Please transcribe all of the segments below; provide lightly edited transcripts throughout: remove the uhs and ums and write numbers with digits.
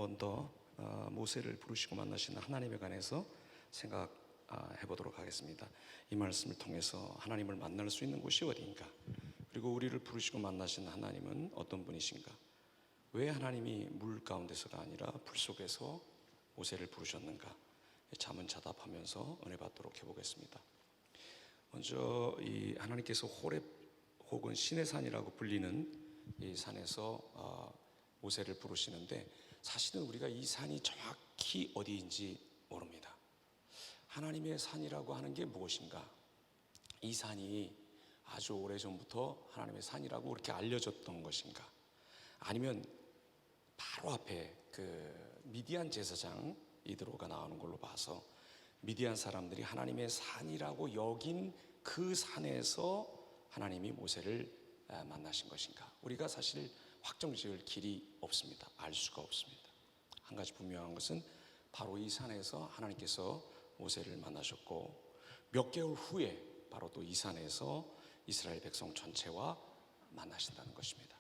번 더 모세를 부르시고 만나신 하나님에 관해서 생각해 보도록 하겠습니다. 이 말씀을 통해서 하나님을 만날 수 있는 곳이 어디인가, 그리고 우리를 부르시고 만나신 하나님은 어떤 분이신가, 왜 하나님이 물 가운데서가 아니라 불 속에서 모세를 부르셨는가, 자문자답하면서 은혜 받도록 해보겠습니다. 먼저 이 하나님께서 호렙 혹은 신의 산이라고 불리는 이 산에서 모세를 부르시는데, 사실은 우리가 이 산이 정확히 어디인지 모릅니다. 하나님의 산이라고 하는 게 무엇인가? 이 산이 아주 오래전부터 하나님의 산이라고 그렇게 알려졌던 것인가? 아니면 바로 앞에 그 미디안 제사장 이드로가 나오는 걸로 봐서 미디안 사람들이 하나님의 산이라고 여긴 그 산에서 하나님이 모세를 만나신 것인가? 우리가 사실 확정지을 길이 없습니다. 알 수가 없습니다. 한 가지 분명한 것은 바로 이 산에서 하나님께서 모세를 만나셨고, 몇 개월 후에 바로 또 이 산에서 이스라엘 백성 전체와 만나신다는 것입니다.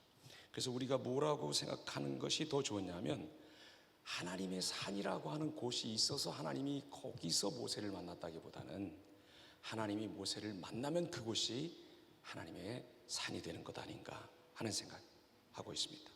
그래서 우리가 뭐라고 생각하는 것이 더 좋냐면, 하나님의 산이라고 하는 곳이 있어서 하나님이 거기서 모세를 만났다기보다는 하나님이 모세를 만나면 그곳이 하나님의 산이 되는 것 아닌가 하는 생각하고 있습니다.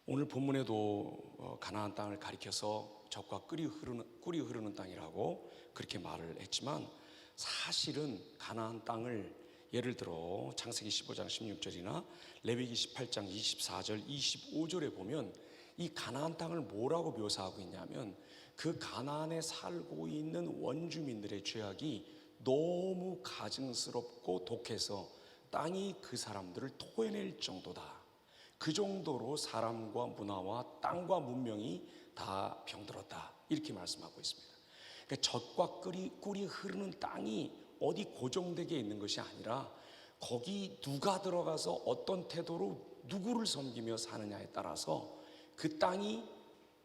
오늘 본문에도 가나안 땅을 가리켜서 젖과 꿀이 흐르는 땅이라고 그렇게 말을 했지만, 사실은 가나안 땅을 예를 들어 창세기 15장 16절이나 레위기 18장 24절 25절에 보면 이 가나안 땅을 뭐라고 묘사하고 있냐면, 그 가나안에 살고 있는 원주민들의 죄악이 너무 가증스럽고 독해서 땅이 그 사람들을 토해낼 정도다. 그 정도로 사람과 문화와 땅과 문명이 다 병들었다, 이렇게 말씀하고 있습니다. 그러니까 젖과 꿀이 흐르는 땅이 어디 고정되게 있는 것이 아니라, 거기 누가 들어가서 어떤 태도로 누구를 섬기며 사느냐에 따라서 그 땅이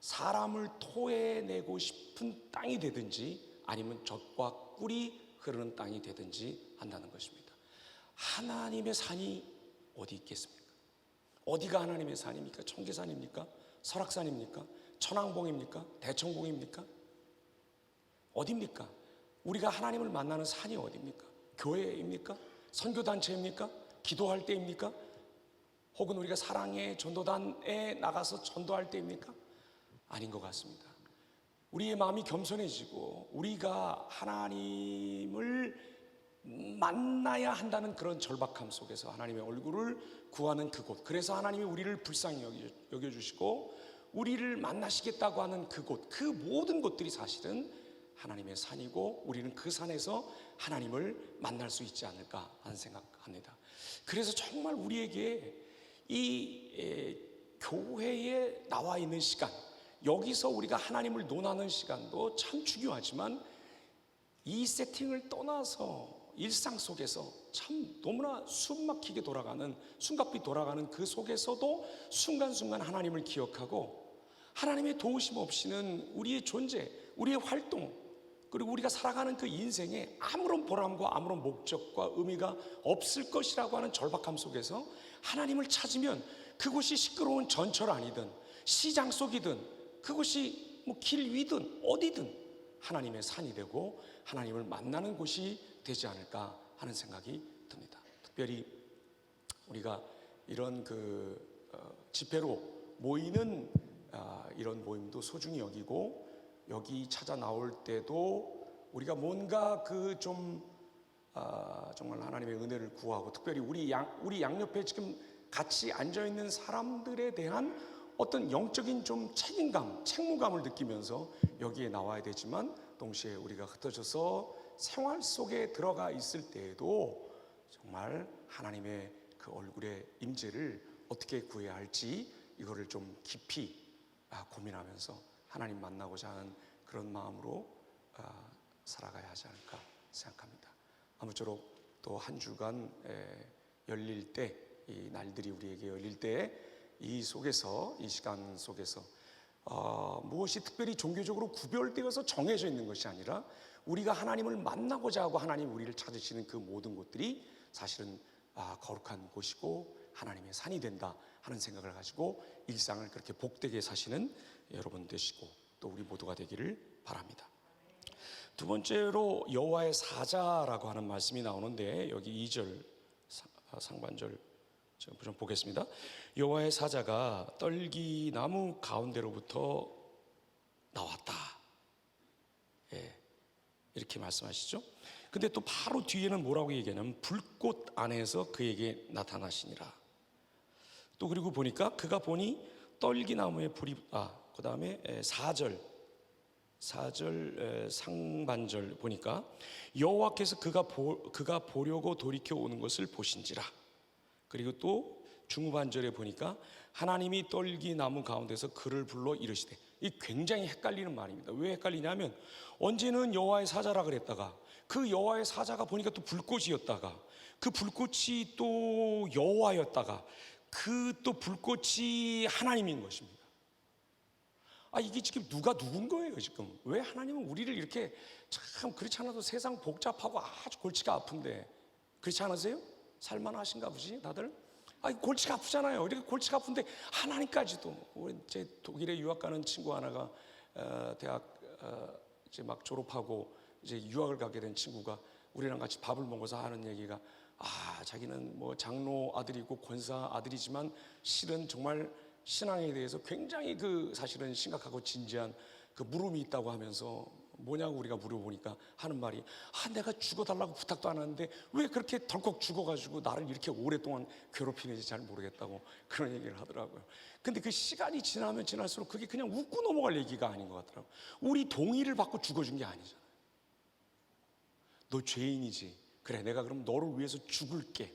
사람을 토해내고 싶은 땅이 되든지 아니면 젖과 꿀이 흐르는 땅이 되든지 한다는 것입니다. 하나님의 산이 어디 있겠습니까? 어디가 하나님의 산입니까? 청계산입니까? 설악산입니까? 천왕봉입니까? 대청봉입니까? 어디입니까? 우리가 하나님을 만나는 산이 어디입니까? 교회입니까? 선교단체입니까? 기도할 때입니까? 혹은 우리가 사랑의 전도단에 나가서 전도할 때입니까? 아닌 것 같습니다. 우리의 마음이 겸손해지고 우리가 하나님을 만나야 한다는 그런 절박함 속에서 하나님의 얼굴을 구하는 그곳, 그래서 하나님이 우리를 불쌍히 여겨주시고 우리를 만나시겠다고 하는 그곳, 그 모든 곳들이 사실은 하나님의 산이고, 우리는 그 산에서 하나님을 만날 수 있지 않을까 하는 생각합니다. 그래서 정말 우리에게 이 교회에 나와 있는 시간, 여기서 우리가 하나님을 논하는 시간도 참 중요하지만, 이 세팅을 떠나서 일상 속에서 참 너무나 숨막히게 돌아가는, 숨가쁘게 돌아가는 그 속에서도 순간순간 하나님을 기억하고, 하나님의 도우심 없이는 우리의 존재, 우리의 활동, 그리고 우리가 살아가는 그 인생에 아무런 보람과 아무런 목적과 의미가 없을 것이라고 하는 절박함 속에서 하나님을 찾으면, 그곳이 시끄러운 전철 아니든 시장 속이든 그곳이 길 위든 어디든 하나님의 산이 되고 하나님을 만나는 곳이 되지 않을까 하는 생각이 듭니다. 특별히 우리가 이런 집회로 모이는 이런 모임도 소중히 여기고, 여기 찾아 나올 때도 우리가 뭔가 정말 하나님의 은혜를 구하고, 특별히 우리 양옆에 지금 같이 앉아 있는 사람들에 대한 어떤 영적인 책임감, 책무감을 느끼면서 여기에 나와야 되지만, 동시에 우리가 흩어져서 생활 속에 들어가 있을 때에도 정말 하나님의 그 얼굴의 임재를 어떻게 구해야 할지, 이거를 좀 깊이 고민하면서 하나님 만나고자 하는 그런 마음으로 살아가야 하지 않을까 생각합니다. 아무쪼록 또 한 주간 열릴 때, 이 날들이 우리에게 열릴 때, 이 시간 속에서 무엇이 특별히 종교적으로 구별되어서 정해져 있는 것이 아니라, 우리가 하나님을 만나고자 하고 하나님 우리를 찾으시는 그 모든 곳들이 사실은 거룩한 곳이고 하나님의 산이 된다 하는 생각을 가지고 일상을 그렇게 복되게 사시는 여러분 되시고 또 우리 모두가 되기를 바랍니다. 두 번째로 여호와의 사자라고 하는 말씀이 나오는데 여기 2절 상반절 좀 보겠습니다. 여호와의 사자가 떨기나무 가운데로부터 나왔다. 이렇게 말씀하시죠. 근데 또 바로 뒤에는 뭐라고 얘기하냐면 불꽃 안에서 그에게 나타나시니라. 또 그리고 보니까 그가 보니 떨기나무에 불이 그 다음에 4절 상반절 보니까 여호와께서 그가 보려고 돌이켜 오는 것을 보신지라. 그리고 또 중반절에 보니까 하나님이 떨기나무 가운데서 그를 불러 이르시되. 이 굉장히 헷갈리는 말입니다. 왜 헷갈리냐면 언제는 여호와의 사자라 그랬다가 그 여호와의 사자가 보니까 또 불꽃이었다가 그 불꽃이 또 여호와였다가 그 또 불꽃이 하나님인 것입니다. 이게 지금 누가 누군 거예요 지금? 왜 하나님은 우리를 이렇게 참 그렇지 않아도 세상 복잡하고 아주 골치가 아픈데 그렇지 않으세요? 살만하신가 보지 다들? 골치가 아프잖아요. 이렇게 골치가 아픈데 하나님까지도. 우리 제 독일에 유학 가는 친구 하나가 대학 이제 막 졸업하고 이제 유학을 가게 된 친구가 우리랑 같이 밥을 먹어서 하는 얘기가 자기는 뭐 장로 아들이고 권사 아들이지만 실은 정말 신앙에 대해서 굉장히 사실은 심각하고 진지한 물음이 있다고 하면서 뭐냐고 우리가 물어보니까 하는 말이 내가 죽어달라고 부탁도 안 하는데 왜 그렇게 덜컥 죽어가지고 나를 이렇게 오랫동안 괴롭히는지 잘 모르겠다고 그런 얘기를 하더라고요. 근데 그 시간이 지나면 지날수록 그게 그냥 웃고 넘어갈 얘기가 아닌 것 같더라고요. 우리 동의를 받고 죽어준 게 아니잖아요. 너 죄인이지. 그래 내가 그럼 너를 위해서 죽을게.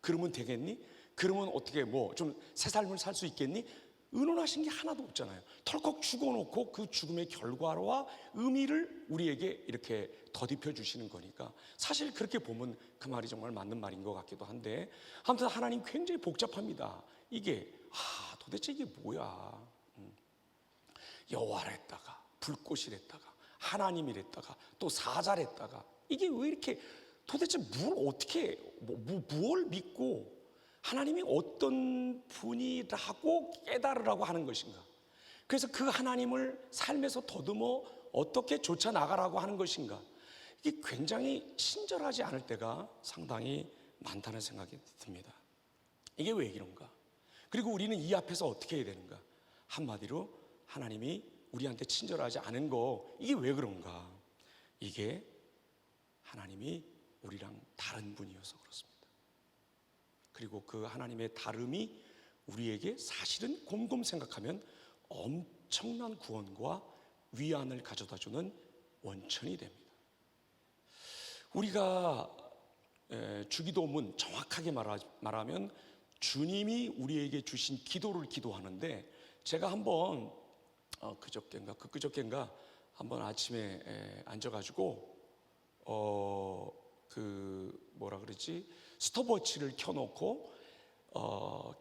그러면 되겠니? 그러면 어떻게 좀 새 삶을 살 수 있겠니? 의논하신 게 하나도 없잖아요. 털컥 죽어놓고 그 죽음의 결과와 의미를 우리에게 이렇게 더딥혀 주시는 거니까 사실 그렇게 보면 그 말이 정말 맞는 말인 것 같기도 한데 아무튼 하나님 굉장히 복잡합니다. 이게 도대체 이게 뭐야? 여호와랬다가 불꽃이랬다가 하나님이랬다가 또 사자랬다가 이게 왜 이렇게 도대체 뭘 어떻게 무엇을 믿고 하나님이 어떤 분이라고 깨달으라고 하는 것인가? 그래서 그 하나님을 삶에서 더듬어 어떻게 쫓아 나가라고 하는 것인가? 이게 굉장히 친절하지 않을 때가 상당히 많다는 생각이 듭니다. 이게 왜 이런가? 그리고 우리는 이 앞에서 어떻게 해야 되는가? 한마디로 하나님이 우리한테 친절하지 않은 거 이게 왜 그런가? 이게 하나님이 우리랑 다른 분이어서 그렇습니다. 그리고 그 하나님의 다름이 우리에게 사실은 곰곰 생각하면 엄청난 구원과 위안을 가져다주는 원천이 됩니다. 우리가 주기도문 정확하게 말하면 주님이 우리에게 주신 기도를 기도하는데 제가 한번 그저께인가 한번 아침에 앉아가지고 스톱워치를 켜놓고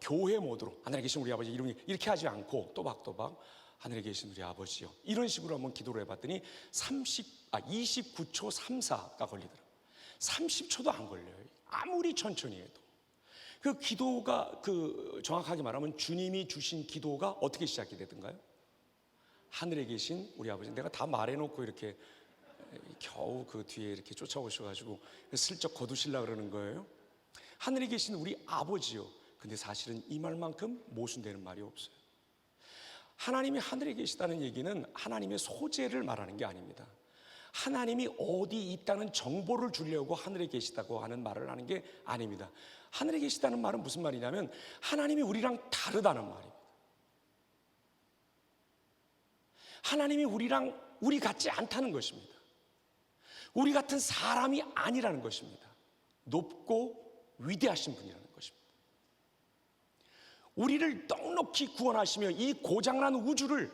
교회 모드로 하늘에 계신 우리 아버지 이름이 이렇게 하지 않고 또박또박 하늘에 계신 우리 아버지요 이런 식으로 한번 기도를 해봤더니 29초 34가 걸리더라고요. 30초도 안 걸려요. 아무리 천천히 해도. 그 기도가 정확하게 말하면 주님이 주신 기도가 어떻게 시작이 되던가요? 하늘에 계신 우리 아버지. 내가 다 말해놓고 이렇게 겨우 그 뒤에 이렇게 쫓아오셔가지고 슬쩍 거두시려고 그러는 거예요. 하늘에 계신 우리 아버지요. 근데 사실은 이 말만큼 모순되는 말이 없어요. 하나님이 하늘에 계시다는 얘기는 하나님의 소재를 말하는 게 아닙니다. 하나님이 어디 있다는 정보를 주려고 하늘에 계시다고 하는 말을 하는 게 아닙니다. 하늘에 계시다는 말은 무슨 말이냐면 하나님이 우리랑 다르다는 말입니다. 하나님이 우리 같지 않다는 것입니다. 우리 같은 사람이 아니라는 것입니다. 높고 위대하신 분이라는 것입니다. 우리를 넉넉히 구원하시며 이 고장난 우주를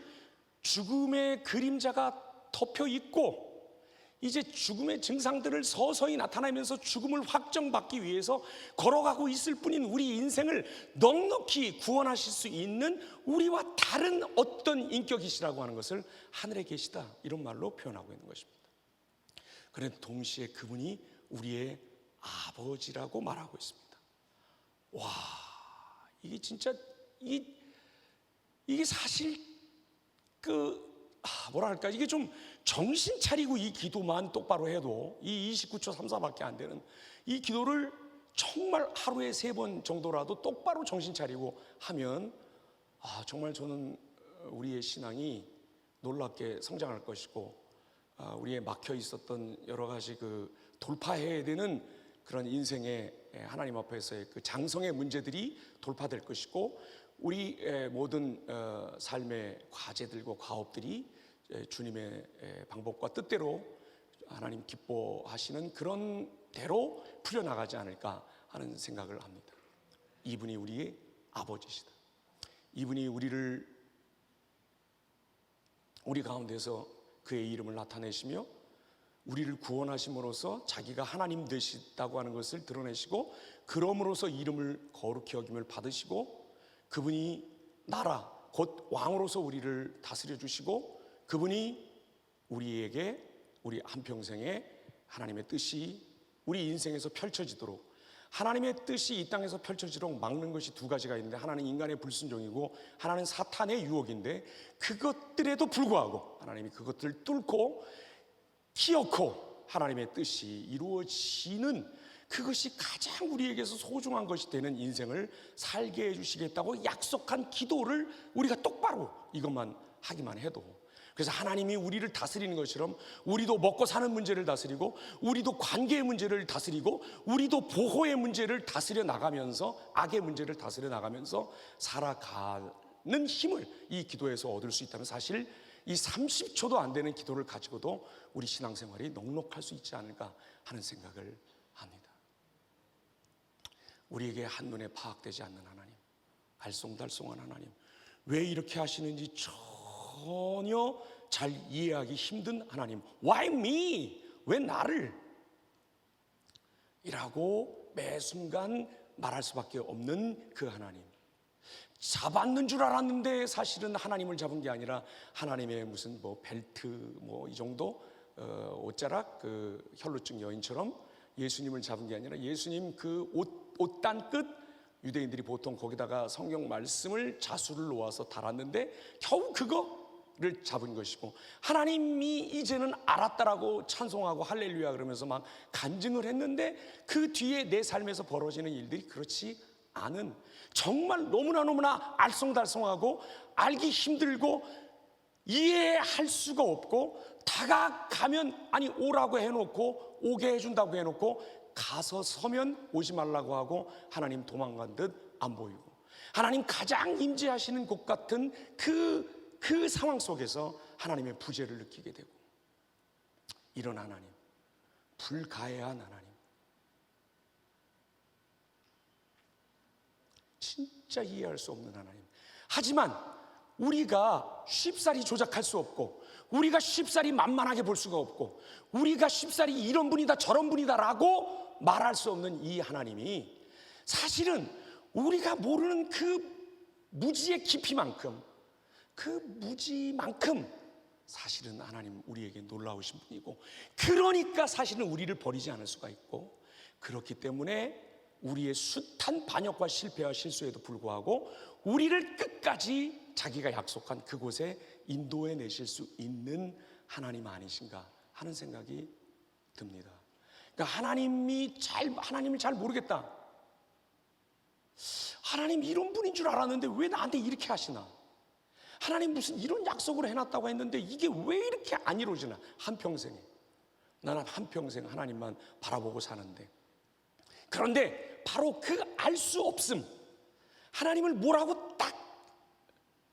죽음의 그림자가 덮여 있고 이제 죽음의 증상들을 서서히 나타나면서 죽음을 확정받기 위해서 걸어가고 있을 뿐인 우리 인생을 넉넉히 구원하실 수 있는 우리와 다른 어떤 인격이시라고 하는 것을 하늘에 계시다 이런 말로 표현하고 있는 것입니다. 그런데 동시에 그분이 우리의 아버지라고 말하고 있습니다. 와, 이게 진짜 이게 사실 뭐랄까, 이게 좀 정신 차리고 이 기도만 똑바로 해도 이 29초 34밖에 안 되는 이 기도를 정말 하루에 3번 정도라도 똑바로 정신 차리고 하면 정말 저는 우리의 신앙이 놀랍게 성장할 것이고, 우리의 막혀 있었던 여러 가지 돌파해야 되는 그런 인생의 하나님 앞에서의 그 장성의 문제들이 돌파될 것이고, 우리 모든 삶의 과제들과 과업들이 주님의 방법과 뜻대로 하나님 기뻐하시는 그런 대로 풀려나가지 않을까 하는 생각을 합니다. 이분이 우리의 아버지시다. 이분이 우리 가운데서 그의 이름을 나타내시며 우리를 구원하심으로써 자기가 하나님 되시다고 하는 것을 드러내시고, 그럼으로써 이름을 거룩히 여김을 받으시고, 그분이 나라 곧 왕으로서 우리를 다스려 주시고, 그분이 우리에게 우리 한평생에 하나님의 뜻이 우리 인생에서 펼쳐지도록, 하나님의 뜻이 이 땅에서 펼쳐지도록 막는 것이 2가지가 있는데, 하나는 인간의 불순종이고 하나는 사탄의 유혹인데, 그것들에도 불구하고 하나님이 그것들을 뚫고 기어코 하나님의 뜻이 이루어지는, 그것이 가장 우리에게서 소중한 것이 되는 인생을 살게 해주시겠다고 약속한 기도를 우리가 똑바로 이것만 하기만 해도, 그래서 하나님이 우리를 다스리는 것처럼 우리도 먹고 사는 문제를 다스리고, 우리도 관계의 문제를 다스리고, 우리도 보호의 문제를 다스려 나가면서, 악의 문제를 다스려 나가면서 살아가는 힘을 이 기도에서 얻을 수 있다면, 사실 이 30초도 안 되는 기도를 가지고도 우리 신앙생활이 넉넉할 수 있지 않을까 하는 생각을 합니다. 우리에게 한눈에 파악되지 않는 하나님, 알쏭달쏭한 하나님, 왜 이렇게 하시는지 전혀 잘 이해하기 힘든 하나님, Why me? 왜 나를? 이라고 매 순간 말할 수밖에 없는 그 하나님, 잡았는 줄 알았는데 사실은 하나님을 잡은 게 아니라 하나님의 무슨 벨트 이 정도 옷자락, 혈루증 여인처럼 예수님을 잡은 게 아니라 예수님 그 옷단 끝, 유대인들이 보통 거기다가 성경 말씀을 자수를 놓아서 달았는데 겨우 그거를 잡은 것이고, 하나님이 이제는 알았다라고 찬송하고 할렐루야 그러면서 막 간증을 했는데, 그 뒤에 내 삶에서 벌어지는 일들이 그렇지 않은, 정말 너무나 알쏭달쏭하고 알기 힘들고 이해할 수가 없고, 다가가면 오라고 해놓고, 오게 해준다고 해놓고 가서 서면 오지 말라고 하고 하나님 도망간 듯 안 보이고, 하나님 가장 임재하시는 곳 같은 그 상황 속에서 하나님의 부재를 느끼게 되고, 이런 하나님, 불가해한 하나님, 진짜 이해할 수 없는 하나님. 하지만 우리가 쉽사리 조작할 수 없고, 우리가 쉽사리 만만하게 볼 수가 없고, 우리가 쉽사리 이런 분이다 저런 분이다 라고 말할 수 없는 이 하나님이, 사실은 우리가 모르는 그 무지의 깊이만큼, 그 무지만큼 사실은 하나님 우리에게 놀라우신 분이고, 그러니까 사실은 우리를 버리지 않을 수가 있고, 그렇기 때문에 우리의 숱한 반역과 실패와 실수에도 불구하고 우리를 끝까지 자기가 약속한 그곳에 인도해 내실 수 있는 하나님 아니신가 하는 생각이 듭니다. 그러니까 하나님을 잘 모르겠다, 하나님 이런 분인 줄 알았는데 왜 나한테 이렇게 하시나, 하나님 무슨 이런 약속을 해놨다고 했는데 이게 왜 이렇게 안 이루어지나, 한평생에 나는 한평생 하나님만 바라보고 사는데. 그런데 바로 그 알 수 없음, 하나님을 뭐라고 딱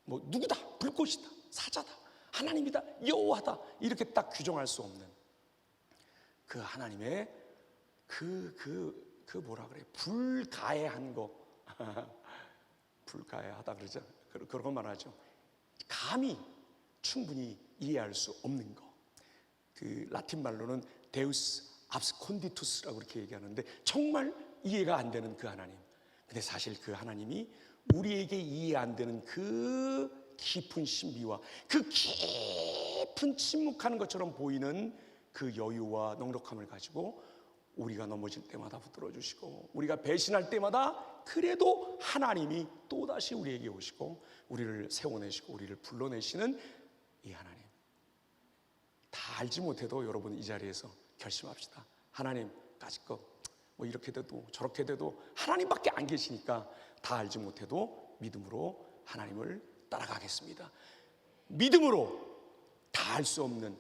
누구다, 불꽃이다, 사자다, 하나님이다, 여호와다 이렇게 딱 규정할 수 없는 그 하나님의 뭐라 그래, 불가해한 거 불가해하다 그러죠. 그런 거 말하죠. 감히 충분히 이해할 수 없는 거, 그 라틴 말로는 데우스 압스콘디투스라고 그렇게 얘기하는데, 정말 이해가 안 되는 그 하나님. 근데 사실 그 하나님이 우리에게 이해 안 되는 그 깊은 신비와 그 깊은 침묵하는 것처럼 보이는 그 여유와 넉넉함을 가지고 우리가 넘어질 때마다 붙들어 주시고, 우리가 배신할 때마다 그래도 하나님이 또다시 우리에게 오시고 우리를 세워내시고 우리를 불러내시는 이 하나님, 다 알지 못해도 여러분 이 자리에서 결심합시다. 하나님, 까짓것 뭐 이렇게 돼도 저렇게 돼도 하나님밖에 안 계시니까 다 알지 못해도 믿음으로 하나님을 따라가겠습니다. 믿음으로 다 알 수 없는,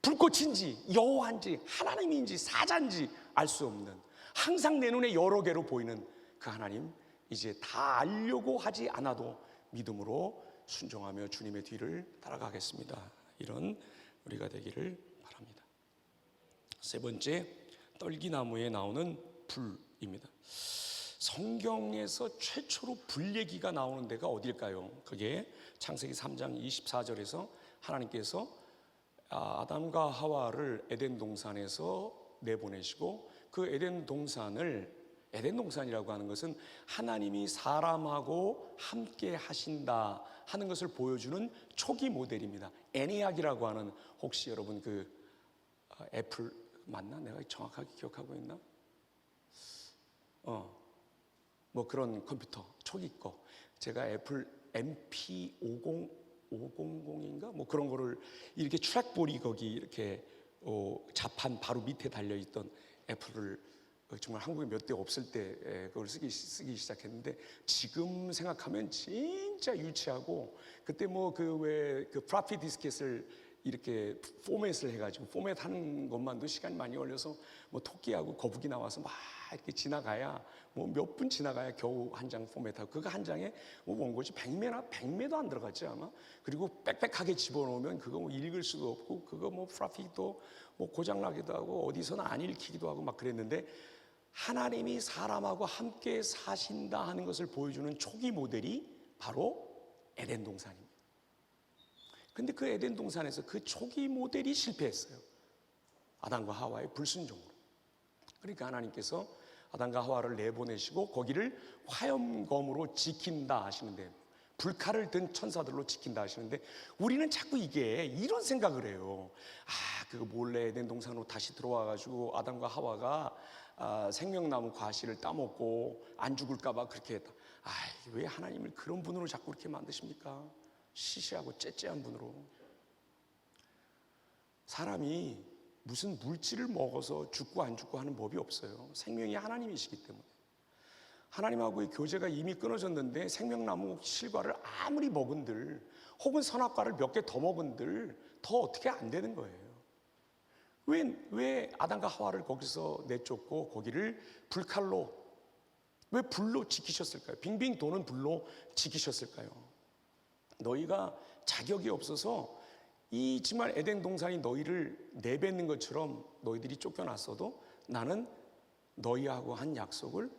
불꽃인지 여호와인지 하나님인지 사자인지 알 수 없는, 항상 내 눈에 여러 개로 보이는 그 하나님, 이제 다 알려고 하지 않아도 믿음으로 순종하며 주님의 뒤를 따라가겠습니다. 이런 우리가 되기를 바랍니다. 세 번째, 떨기나무에 나오는 불입니다. 성경에서 최초로 불 얘기가 나오는 데가 어딜까요? 그게 창세기 3장 24절에서 하나님께서 아담과 하와를 에덴 동산에서 내보내시고, 그 에덴 동산이라고 하는 것은 하나님이 사람하고 함께 하신다 하는 것을 보여주는 초기 모델입니다. 애니악이라고 하는, 혹시 여러분 그 애플 맞나? 내가 정확하게 기억하고 있나? 뭐 그런 컴퓨터 초기 거, 제가 애플 MP500인가 뭐 그런 거를 이렇게 트랙볼이 거기 이렇게 자판 바로 밑에 달려 있던 애플을 정말 한국에 몇 대 없을 때 그걸 쓰기 시작했는데, 지금 생각하면 진짜 유치하고, 그때 뭐 그 플라피 디스켓을 이렇게 포맷을 해가지고 포맷하는 것만도 시간이 많이 걸려서 뭐 토끼하고 거북이 나와서 막 이렇게 지나가야 뭐 몇 분 지나가야 겨우 한 장 포맷하고, 그거 한 장에 뭐 원고지 100매도 안 들어갔지 아마. 그리고 빽빽하게 집어넣으면 그거 뭐 읽을 수도 없고, 그거 뭐 플라피도 뭐 고장나기도 하고 어디서는 안 읽히기도 하고 막 그랬는데, 하나님이 사람하고 함께 사신다 하는 것을 보여주는 초기 모델이 바로 에덴 동산입니다. 근데 그 에덴 동산에서 그 초기 모델이 실패했어요. 아담과 하와의 불순종으로. 그러니까 하나님께서 아담과 하와를 내보내시고 거기를 화염검으로 지킨다 하시는데, 불칼을 든 천사들로 지킨다 하시는데, 우리는 자꾸 이런 생각을 해요. 그거 몰래 에덴 동산으로 다시 들어와가지고 아담과 하와가 생명나무 과실을 따먹고 안 죽을까봐 그렇게 했다. 왜 하나님을 그런 분으로 자꾸 이렇게 만드십니까? 시시하고 째째한 분으로. 사람이 무슨 물질을 먹어서 죽고 안 죽고 하는 법이 없어요. 생명이 하나님이시기 때문에. 하나님하고의 교제가 이미 끊어졌는데 생명나무 실과를 아무리 먹은들, 혹은 선악과를 몇 개 더 먹은들 더 어떻게 안 되는 거예요. 왜 아담과 하와를 거기서 내쫓고 거기를 불칼로, 왜 불로 지키셨을까요? 빙빙 도는 불로 지키셨을까요? 너희가 자격이 없어서 이 정말 에덴 동산이 너희를 내뱉는 것처럼 너희들이 쫓겨났어도 나는 너희하고 한 약속을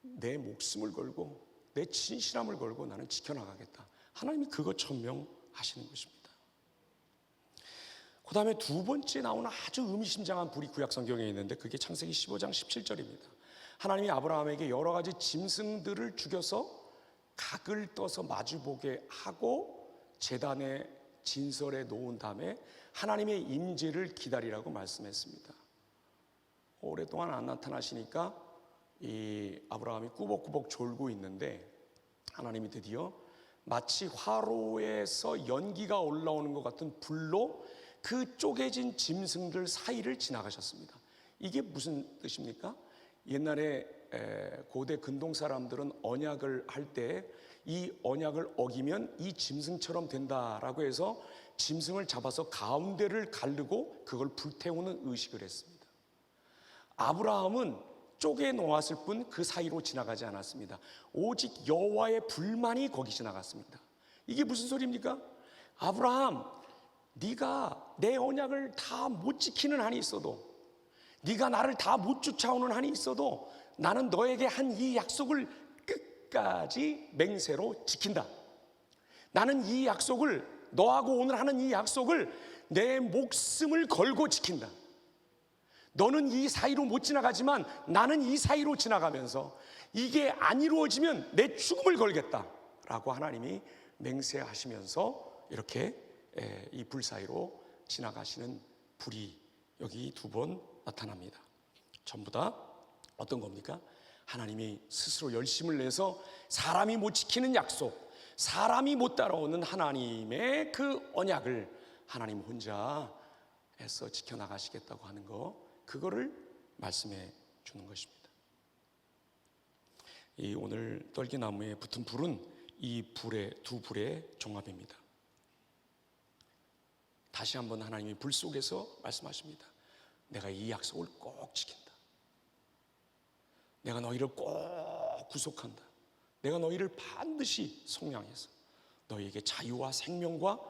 내 목숨을 걸고 내 진실함을 걸고 나는 지켜나가겠다. 하나님이 그것 천명하시는 것입니다. 그 다음에 두 번째 나오는 아주 의미심장한 불이 구약 성경에 있는데, 그게 창세기 15장 17절입니다. 하나님이 아브라함에게 여러 가지 짐승들을 죽여서 각을 떠서 마주보게 하고 제단에 진설해 놓은 다음에 하나님의 임재를 기다리라고 말씀했습니다. 오랫동안 안 나타나시니까 이 아브라함이 꾸벅꾸벅 졸고 있는데, 하나님이 드디어 마치 화로에서 연기가 올라오는 것 같은 불로 그 쪼개진 짐승들 사이를 지나가셨습니다. 이게 무슨 뜻입니까? 옛날에 고대 근동 사람들은 언약을 할 때 이 언약을 어기면 이 짐승처럼 된다라고 해서 짐승을 잡아서 가운데를 가르고 그걸 불태우는 의식을 했습니다. 아브라함은 쪼개 놓았을 뿐 그 사이로 지나가지 않았습니다. 오직 여호와의 불만이 거기 지나갔습니다. 이게 무슨 소리입니까? 아브라함, 네가 내 언약을 다 못 지키는 한이 있어도, 네가 나를 다 못 쫓아오는 한이 있어도 나는 너에게 한 이 약속을 끝까지 맹세로 지킨다. 나는 이 약속을, 너하고 오늘 하는 이 약속을 내 목숨을 걸고 지킨다. 너는 이 사이로 못 지나가지만 나는 이 사이로 지나가면서 이게 안 이루어지면 내 죽음을 걸겠다 라고 하나님이 맹세하시면서 이렇게 이 불 사이로 지나가시는 불이 여기 두 번 나타납니다. 전부 다 어떤 겁니까? 하나님이 스스로 열심을 내서 사람이 못 지키는 약속, 사람이 못 따라오는 하나님의 그 언약을 하나님 혼자 애써 지켜나가시겠다고 하는 거, 그거를 말씀해 주는 것입니다. 이 오늘 떨기나무에 붙은 불은 이 두 불의 종합입니다. 다시 한번 하나님이 불 속에서 말씀하십니다. 내가 이 약속을 꼭 지킨다. 내가 너희를 꼭 구속한다. 내가 너희를 반드시 속량해서 너희에게 자유와 생명과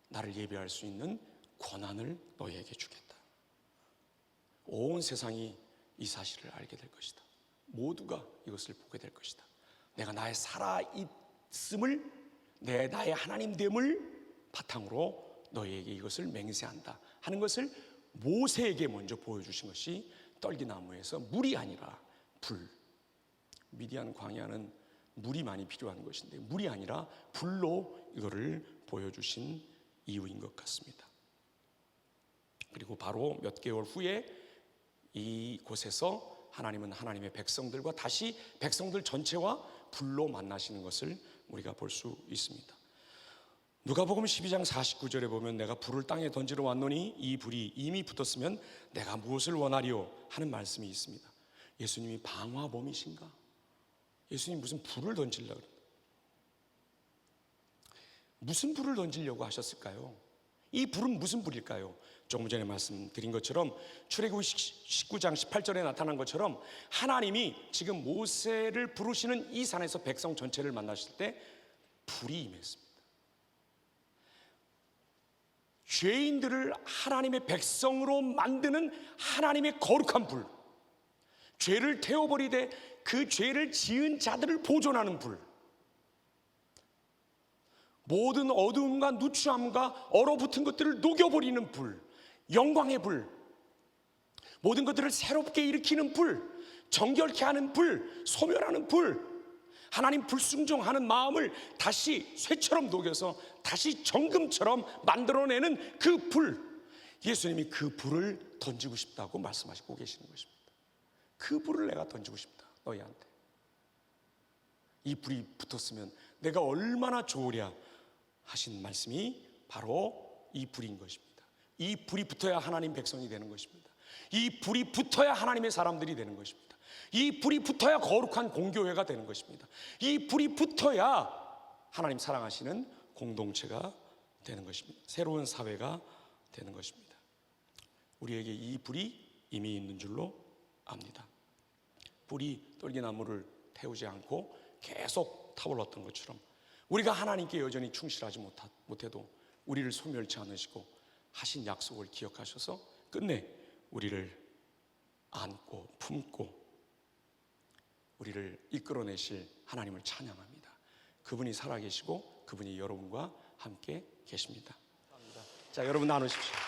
나를 예배할 수 있는 권한을 너희에게 주겠다. 온 세상이 이 사실을 알게 될 것이다. 모두가 이것을 보게 될 것이다. 내가 나의 살아있음을, 나의 하나님됨을 바탕으로 너희에게 이것을 맹세한다 하는 것을 모세에게 먼저 보여주신 것이 떨기나무에서 물이 아니라 불. 미디안 광야는 물이 많이 필요한 것인데 물이 아니라 불로 이거를 보여주신 이유인 것 같습니다. 그리고 바로 몇 개월 후에 이곳에서 하나님은 하나님의 백성들과 다시 백성들 전체와 불로 만나시는 것을 우리가 볼 수 있습니다. 누가복음 12장 49절에 보면 내가 불을 땅에 던지러 왔노니 이 불이 이미 붙었으면 내가 무엇을 원하리요 하는 말씀이 있습니다. 예수님이 방화범이신가? 예수님 무슨 불을 던지려고 그래요? 무슨 불을 던지려고 하셨을까요? 이 불은 무슨 불일까요? 조금 전에 말씀드린 것처럼 출애굽기 19장 18절에 나타난 것처럼 하나님이 지금 모세를 부르시는 이 산에서 백성 전체를 만나실 때 불이 임했습니다. 죄인들을 하나님의 백성으로 만드는 하나님의 거룩한 불, 죄를 태워버리되 그 죄를 지은 자들을 보존하는 불, 모든 어두움과 누추함과 얼어붙은 것들을 녹여버리는 불, 영광의 불, 모든 것들을 새롭게 일으키는 불, 정결케 하는 불, 소멸하는 불, 하나님 불순종하는 마음을 다시 쇠처럼 녹여서 다시 정금처럼 만들어내는 그 불, 예수님이 그 불을 던지고 싶다고 말씀하시고 계시는 것입니다. 그 불을 내가 던지고 싶다, 너희한테. 이 불이 붙었으면 내가 얼마나 좋으랴 하신 말씀이 바로 이 불인 것입니다. 이 불이 붙어야 하나님 백성이 되는 것입니다. 이 불이 붙어야 하나님의 사람들이 되는 것입니다. 이 불이 붙어야 거룩한 공교회가 되는 것입니다. 이 불이 붙어야 하나님 사랑하시는 공동체가 되는 것입니다. 새로운 사회가 되는 것입니다. 우리에게 이 불이 이미 있는 줄로 압니다. 불이 떨기나무를 태우지 않고 계속 타올랐던 것처럼 우리가 하나님께 여전히 충실하지 못해도 우리를 소멸치 않으시고 하신 약속을 기억하셔서 끝내 우리를 안고 품고 우리를 이끌어내실 하나님을 찬양합니다. 그분이 살아계시고 그분이 여러분과 함께 계십니다. 자, 여러분 나누십시오.